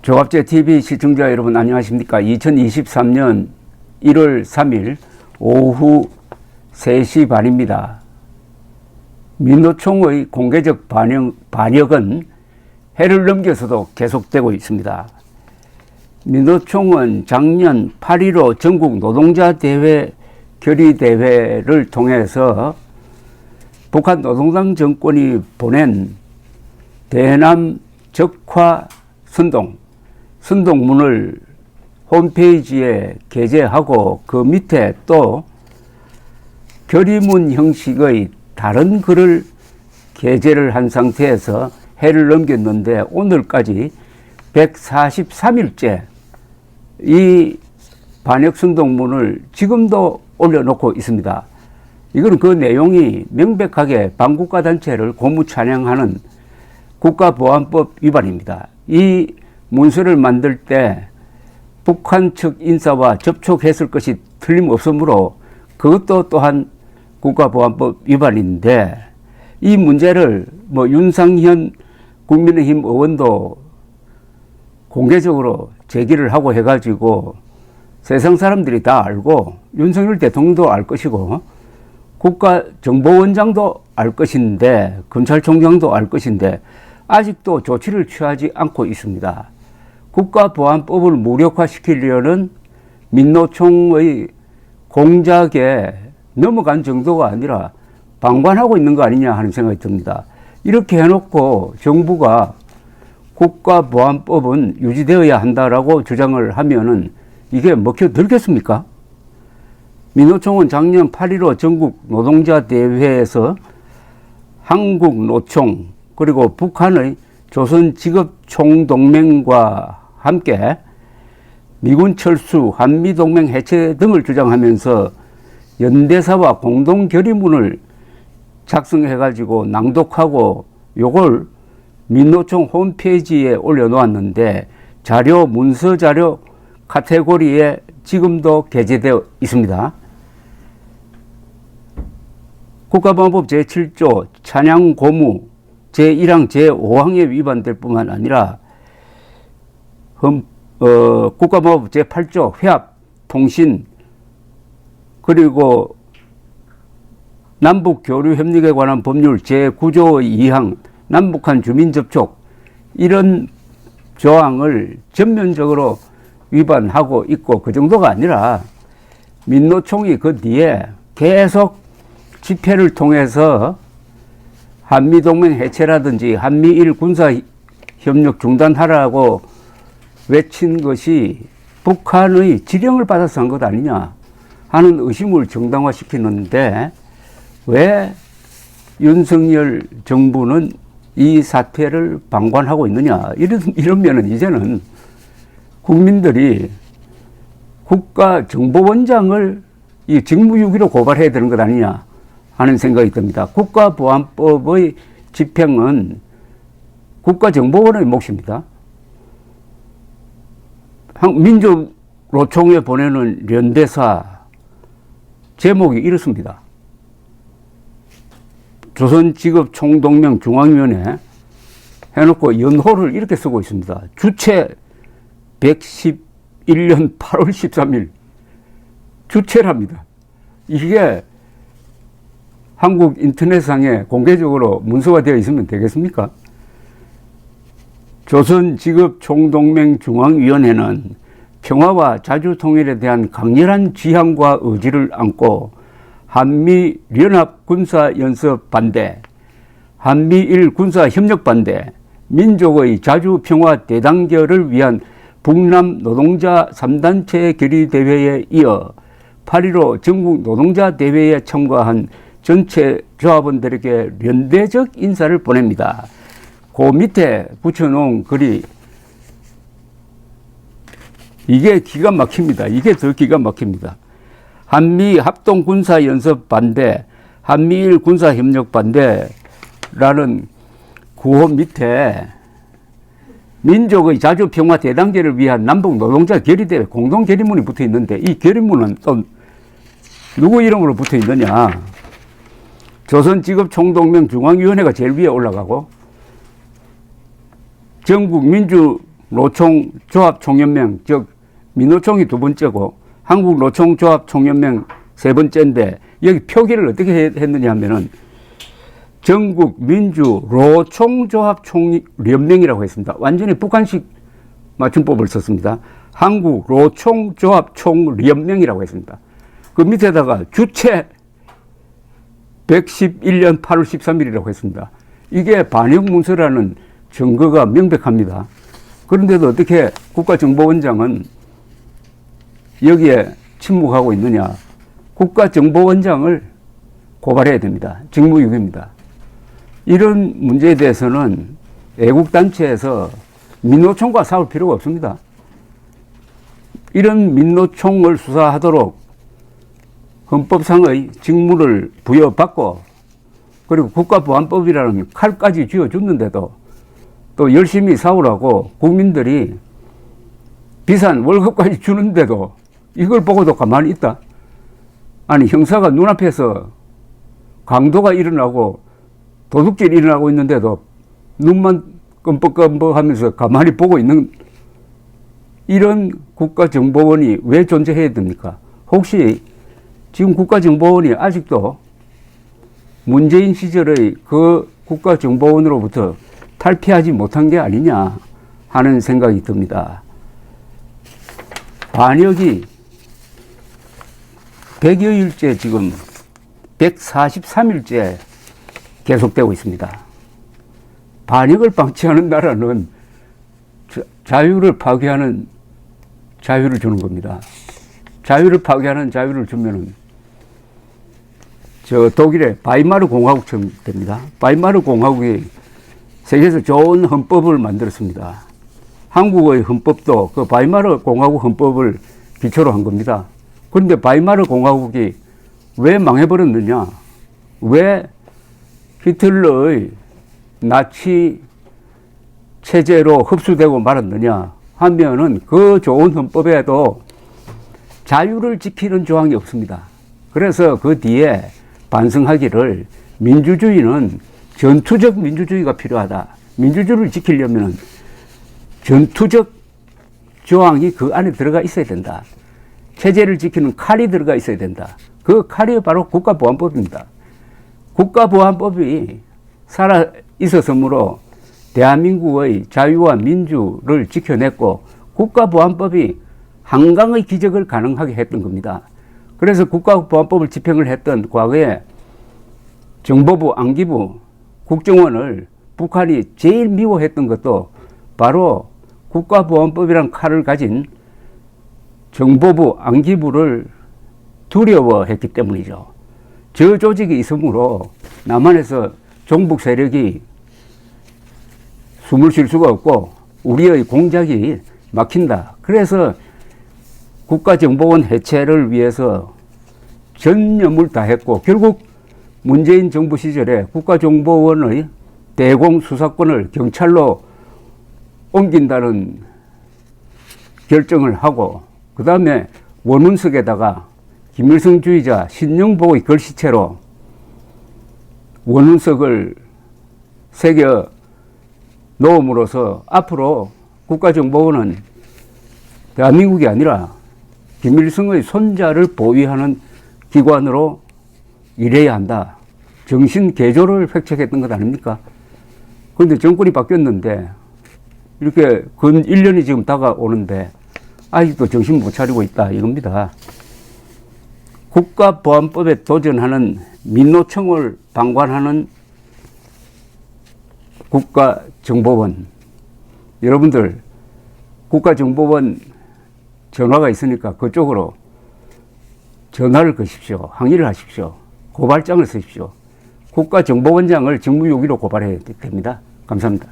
조갑제TV 시청자 여러분 안녕하십니까. 2023년 1월 3일 오후 3시 반입니다. 민노총의 공개적 반역은 해를 넘겨서도 계속되고 있습니다. 민노총은 작년 8.15 전국 노동자 대회 결의대회를 통해서 북한 노동당 정권이 보낸 대남 적화 선동문을 홈페이지에 게재하고 그 밑에 또 결의문 형식의 다른 글을 게재를 한 상태에서 해를 넘겼는데 오늘까지 143일째 이 반역선동문을 지금도 올려놓고 있습니다. 이건 그 내용이 명백하게 반국가단체를 고무찬양하는 국가보안법 위반입니다. 이 문서를 만들 때 북한 측 인사와 접촉했을 것이 틀림없으므로 그것도 또한 국가보안법 위반인데 이 문제를 윤상현 국민의힘 의원도 공개적으로 제기를 하고 해가지고 세상 사람들이 다 알고 윤석열 대통령도 알 것이고 국가정보원장도 알 것인데 검찰총장도 알 것인데 아직도 조치를 취하지 않고 있습니다. 국가보안법을 무력화시키려는 민노총의 공작에 넘어간 정도가 아니라 방관하고 있는 거 아니냐 하는 생각이 듭니다. 이렇게 해놓고 정부가 국가보안법은 유지되어야 한다라고 주장을 하면은 이게 먹혀들겠습니까? 민노총은 작년 8.15 전국 노동자 대회에서 한국노총 그리고 북한의 조선직업총동맹과 함께 미군 철수, 한미동맹 해체 등을 주장하면서 연대사와 공동결의문을 작성해가지고 낭독하고 요걸 민노총 홈페이지에 올려놓았는데 문서 자료 카테고리에 지금도 게재되어 있습니다. 국가보안법 제7조 찬양 고무 제1항 제5항에 위반될 뿐만 아니라 국가보안법 제8조 회합, 통신 그리고 남북교류협력에 관한 법률 제9조 2항 남북한 주민접촉 이런 조항을 전면적으로 위반하고 있고 그 정도가 아니라 민노총이 그 뒤에 계속 집회를 통해서 한미동맹 해체라든지 한미일 군사협력 중단하라고 외친 것이 북한의 지령을 받아서 한 것 아니냐 하는 의심을 정당화시키는데 왜 윤석열 정부는 이 사태를 방관하고 있느냐 이러면은 이제는 국민들이 국가정보원장을 이 직무유기로 고발해야 되는 것 아니냐 하는 생각이 듭니다. 국가보안법의 집행은 국가정보원의 몫입니다. 민주노총에 보내는 연대사 제목이 이렇습니다. 조선직업총동맹 중앙위원회 해놓고 연호를 이렇게 쓰고 있습니다. 주체 111년 8월 13일 주체랍니다. 이게 한국 인터넷상에 공개적으로 문서화되어 있으면 되겠습니까? 조선직업총동맹 중앙위원회는 평화와 자주통일에 대한 강렬한 지향과 의지를 안고 한미연합 군사연습 반대, 한미일 군사협력 반대, 민족의 자주평화 대단결을 위한 북남 노동자 3단체 결의대회에 이어 8.15 전국 노동자 대회에 참가한 전체 조합원들에게 연대적 인사를 보냅니다. 그 밑에 붙여놓은 글이 이게 기가 막힙니다. 이게 더 기가 막힙니다. 한미 합동 군사 연습 반대, 한미일 군사 협력 반대라는 구호 밑에 민족의 자주 평화 대단계를 위한 남북 노동자 결의대회 공동 결의문이 붙어 있는데 이 결의문은 또 누구 이름으로 붙어 있느냐? 조선직업총동맹 중앙위원회가 제일 위에 올라가고 전국 민주 한국노총조합총연맹, 즉 민노총이 두 번째고 한국노총조합총연맹 세 번째인데 여기 표기를 어떻게 했느냐 하면은 전국 민주로총조합총연맹이라고 했습니다. 완전히 북한식 맞춤법을 썼습니다. 한국로총조합총연맹이라고 했습니다. 그 밑에다가 주체 111년 8월 13일이라고 했습니다. 이게 반역문서라는 증거가 명백합니다. 그런데도 어떻게 국가정보원장은 여기에 침묵하고 있느냐. 국가정보원장을 고발해야 됩니다. 직무유기입니다. 이런 문제에 대해서는 애국단체에서 민노총과 싸울 필요가 없습니다. 이런 민노총을 수사하도록 헌법상의 직무를 부여받고 그리고 국가보안법이라는 칼까지 쥐어줬는데도 또 열심히 싸우라고 국민들이 비싼 월급까지 주는데도 이걸 보고도 가만히 있다. 아니 형사가 눈앞에서 강도가 일어나고 도둑질이 일어나고 있는데도 눈만 끔뻑끔뻑하면서 가만히 보고 있는 이런 국가정보원이 왜 존재해야 됩니까? 혹시 지금 국가정보원이 아직도 문재인 시절의 그 국가정보원으로부터 탈피하지 못한 게 아니냐 하는 생각이 듭니다. 반역이 100여일째 지금 143일째 계속되고 있습니다. 반역을 방치하는 나라는 자유를 파괴하는 자유를 주는 겁니다. 자유를 파괴하는 자유를 주면은 저 독일의 바이마르 공화국처럼 됩니다. 바이마르 공화국이 세계에서 좋은 헌법을 만들었습니다. 한국의 헌법도 그 바이마르 공화국 헌법을 기초로 한 겁니다. 그런데 바이마르 공화국이 왜 망해버렸느냐? 왜 히틀러의 나치 체제로 흡수되고 말았느냐 하면은 그 좋은 헌법에도 자유를 지키는 조항이 없습니다. 그래서 그 뒤에 반성하기를 민주주의는 전투적 민주주의가 필요하다. 민주주의를 지키려면 전투적 조항이 그 안에 들어가 있어야 된다. 체제를 지키는 칼이 들어가 있어야 된다. 그 칼이 바로 국가보안법입니다. 국가보안법이 살아 있었으므로 대한민국의 자유와 민주를 지켜냈고 국가보안법이 한강의 기적을 가능하게 했던 겁니다. 그래서 국가보안법을 집행을 했던 과거에 정보부, 안기부, 국정원을 북한이 제일 미워했던 것도 바로 국가보안법이란 칼을 가진 정보부, 안기부를 두려워했기 때문이죠. 저 조직이 있으므로 남한에서 종북 세력이 숨을 쉴 수가 없고 우리의 공작이 막힌다. 그래서 국가정보원 해체를 위해서 전념을 다했고 결국 문재인 정부 시절에 국가정보원의 대공수사권을 경찰로 옮긴다는 결정을 하고 그 다음에 원운석에다가 김일성주의자 신영복의 글씨체로 원운석을 새겨 놓음으로써 앞으로 국가정보원은 대한민국이 아니라 김일성의 손자를 보위하는 기관으로 일해야 한다. 정신개조를 획책했던 것 아닙니까? 그런데 정권이 바뀌었는데 이렇게 근 1년이 지금 다가오는데 아직도 정신 못 차리고 있다 이겁니다. 국가보안법에 도전하는 민노총을 방관하는 국가정보원, 여러분들 국가정보원 전화가 있으니까 그쪽으로 전화를 거십시오. 항의를 하십시오. 고발장을 쓰십시오. 국가정보원장을 직무유기로 고발해야 됩니다. 감사합니다.